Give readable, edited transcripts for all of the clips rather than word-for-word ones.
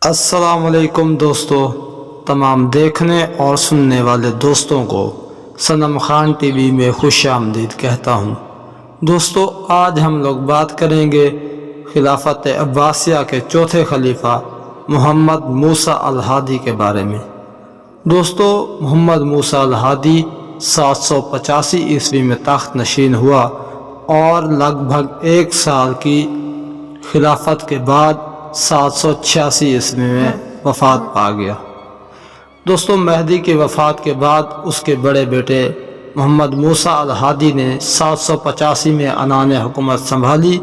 السلام علیکم دوستو، تمام دیکھنے اور سننے والے دوستوں کو صنم خان ٹی وی میں خوش آمدید کہتا ہوں۔ دوستو، آج ہم لوگ بات کریں گے خلافت عباسیہ کے چوتھے خلیفہ محمد موسیٰ الہادی کے بارے میں۔ دوستو، محمد موسیٰ الہادی 785 عیسوی میں تخت نشین ہوا اور لگ بھگ ایک سال کی خلافت کے بعد 786 عیسوی میں وفات پا گیا۔ دوستو، مہدی کی وفات کے بعد اس کے بڑے بیٹے محمد موسیٰ الہادی نے 785 میں عنان حکومت سنبھالی۔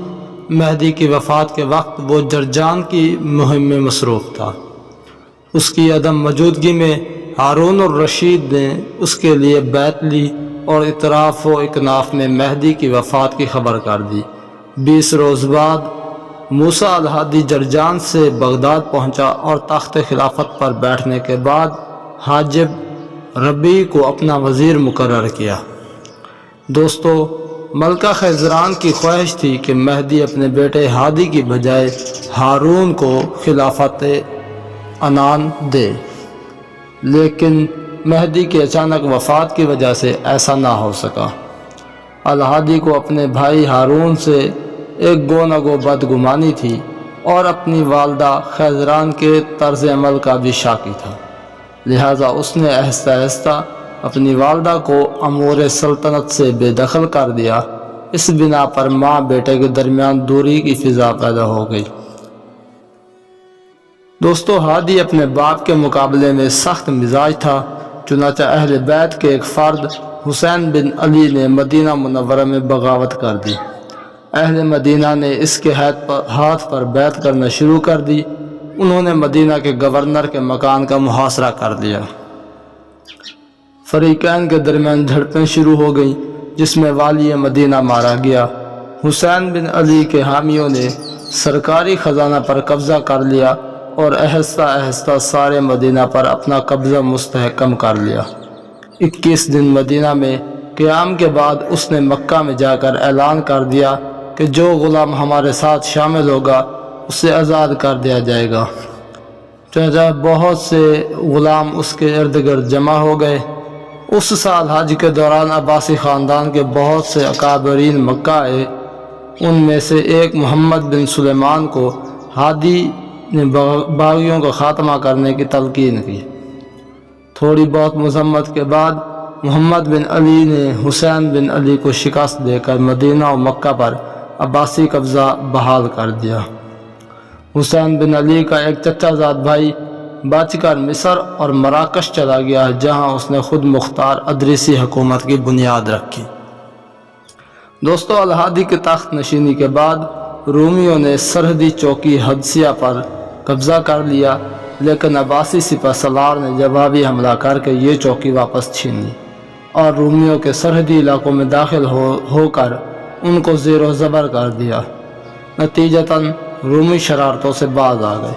مہدی کی وفات کے وقت وہ جرجان کی مہم میں مصروف تھا۔ اس کی عدم موجودگی میں ہارون الرشید نے اس کے لیے بیعت لی اور اطراف و اکناف میں مہدی کی وفات کی خبر کر دی۔ 20 روز بعد موسیٰ الہادی جرجان سے بغداد پہنچا اور تخت خلافت پر بیٹھنے کے بعد حاجب ربیع کو اپنا وزیر مقرر کیا۔ دوستو، ملکہ خیزران کی خواہش تھی کہ مہدی اپنے بیٹے ہادی کی بجائے ہارون کو خلافت عنان دے، لیکن مہدی کی اچانک وفات کی وجہ سے ایسا نہ ہو سکا۔ الہادی کو اپنے بھائی ہارون سے ایک گو نہ گو بدگمانی تھی اور اپنی والدہ خیزران کے طرز عمل کا بھی شاکی تھا، لہٰذا اس نے آہستہ آہستہ اپنی والدہ کو امور سلطنت سے بے دخل کر دیا۔ اس بنا پر ماں بیٹے کے درمیان دوری کی فضا پیدا ہو گئی۔ دوستو، ہادی اپنے باپ کے مقابلے میں سخت مزاج تھا، چنانچہ اہل بیت کے ایک فرد حسین بن علی نے مدینہ منورہ میں بغاوت کر دی۔ اہل مدینہ نے اس کے ہاتھ پر بیعت کرنا شروع کر دی۔ انہوں نے مدینہ کے گورنر کے مکان کا محاصرہ کر دیا۔ فریقین کے درمیان جھڑپیں شروع ہو گئیں، جس میں والی مدینہ مارا گیا۔ حسین بن علی کے حامیوں نے سرکاری خزانہ پر قبضہ کر لیا اور آہستہ آہستہ سارے مدینہ پر اپنا قبضہ مستحکم کر لیا۔ 21 دن مدینہ میں قیام کے بعد اس نے مکہ میں جا کر اعلان کر دیا کہ جو غلام ہمارے ساتھ شامل ہوگا اسے آزاد کر دیا جائے گا۔ چنانچہ بہت سے غلام اس کے ارد گرد جمع ہو گئے۔ اس سال حج کے دوران عباسی خاندان کے بہت سے اکابرین مکہ آئے۔ ان میں سے ایک محمد بن سلیمان کو ہادی نے باغیوں کا خاتمہ کرنے کی تلقین کی۔ تھوڑی بہت مذمت کے بعد محمد بن علی نے حسین بن علی کو شکست دے کر مدینہ و مکہ پر عباسی قبضہ بحال کر دیا۔ حسین بن علی کا ایک چچا زاد بھائی بچ کر مصر اور مراکش چلا گیا، جہاں اس نے خود مختار ادریسی حکومت کی بنیاد رکھی۔ دوستو، الہادی کے تخت نشینی کے بعد رومیوں نے سرحدی چوکی حدسیہ پر قبضہ کر لیا، لیکن عباسی سپہ سالار نے جوابی حملہ کر کے یہ چوکی واپس چھین لی اور رومیوں کے سرحدی علاقوں میں داخل ہو کر ان کو زیر و زبر کر دیا۔ نتیجتاً رومی شرارتوں سے باز آ گئے۔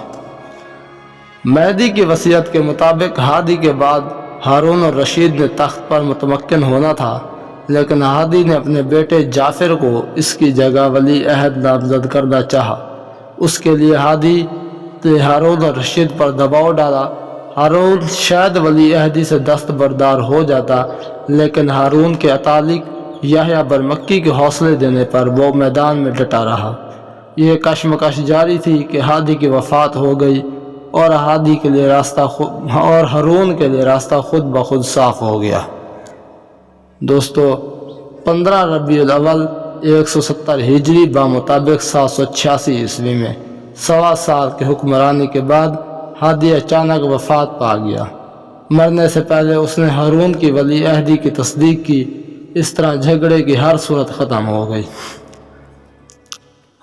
مہدی کی وصیت کے مطابق ہادی کے بعد ہارون الرشید نے تخت پر متمکن ہونا تھا، لیکن ہادی نے اپنے بیٹے جعفر کو اس کی جگہ ولی عہد نامزد کرنا چاہا۔ اس کے لیے ہادی نے ہارون الرشید پر دباؤ ڈالا۔ ہارون شاید ولی عہدی سے دستبردار ہو جاتا، لیکن ہارون کے اتالق یحییٰ برمکی کے حوصلے دینے پر وہ میدان میں ڈٹا رہا۔ یہ کشمکش جاری تھی کہ ہادی کی وفات ہو گئی اور ہارون کے لیے راستہ خود بخود صاف ہو گیا۔ دوستو، 15 ربیع الاول 170 ہجری بمطابق 786 عیسوی میں 1.25 سال کی حکمرانی کے بعد ہادی اچانک وفات پا گیا۔ مرنے سے پہلے اس نے ہارون کی ولی عہدی کی تصدیق کی۔ اس طرح جھگڑے کی ہر صورت ختم ہو گئی۔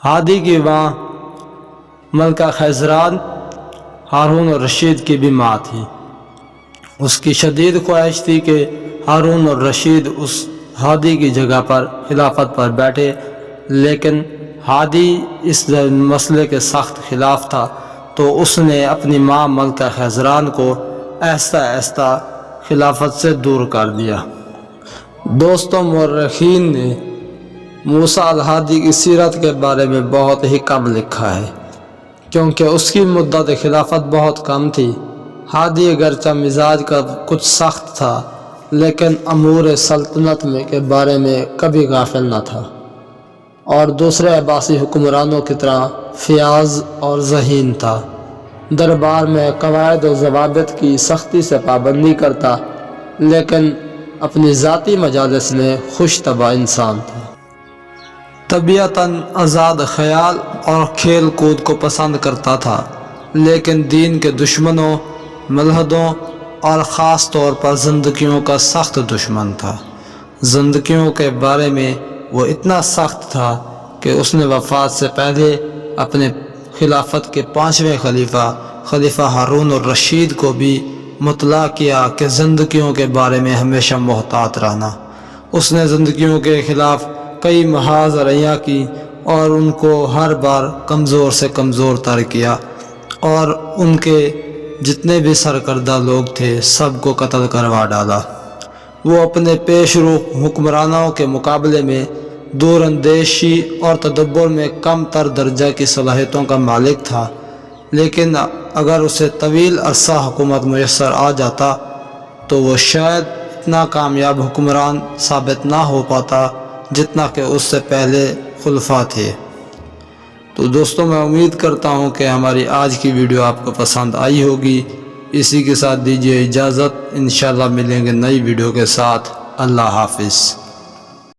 ہادی کی ماں ملکہ خیزران ہارون الرشید کی بھی ماں تھی۔ اس کی شدید خواہش تھی کہ ہارون الرشید اس ہادی کی جگہ پر خلافت پر بیٹھے، لیکن ہادی اس مسئلے کے سخت خلاف تھا، تو اس نے اپنی ماں ملکہ خیزران کو آہستہ آہستہ خلافت سے دور کر دیا۔ دوستوں، مورخین نے موسیٰ الہادی کی سیرت کے بارے میں بہت ہی کم لکھا ہے، کیونکہ اس کی مدت خلافت بہت کم تھی۔ ہادی اگرچہ مزاج کا کچھ سخت تھا لیکن امور سلطنت کے بارے میں کبھی غافل نہ تھا، اور دوسرے عباسی حکمرانوں کی طرح فیاض اور ذہین تھا۔ دربار میں قواعد و ضوابط کی سختی سے پابندی کرتا لیکن اپنی ذاتی مجالس میں خوش طبع انسان تھا۔ طبیعتاً آزاد خیال اور کھیل کود کو پسند کرتا تھا، لیکن دین کے دشمنوں، ملحدوں اور خاص طور پر زندگیوں کا سخت دشمن تھا۔ زندگیوں کے بارے میں وہ اتنا سخت تھا کہ اس نے وفات سے پہلے اپنے خلافت کے 5ویں خلیفہ ہارون الرشید کو بھی مطلع کیا کہ زندگیوں کے بارے میں ہمیشہ محتاط رہنا۔ اس نے زندگیوں کے خلاف کئی محاذ عریاں کی اور ان کو ہر بار کمزور سے کمزور تر کیا، اور ان کے جتنے بھی سرکردہ لوگ تھے سب کو قتل کروا ڈالا۔ وہ اپنے پیش رو حکمرانوں کے مقابلے میں دور اندیشی اور تدبر میں کم تر درجہ کی صلاحیتوں کا مالک تھا، لیکن اگر اسے طویل عرصہ حکومت میسر آ جاتا تو وہ شاید اتنا کامیاب حکمران ثابت نہ ہو پاتا جتنا کہ اس سے پہلے خلفاء تھے۔ تو دوستوں، میں امید کرتا ہوں کہ ہماری آج کی ویڈیو آپ کو پسند آئی ہوگی۔ اسی کے ساتھ دیجیے اجازت، انشاءاللہ ملیں گے نئی ویڈیو کے ساتھ۔ اللہ حافظ۔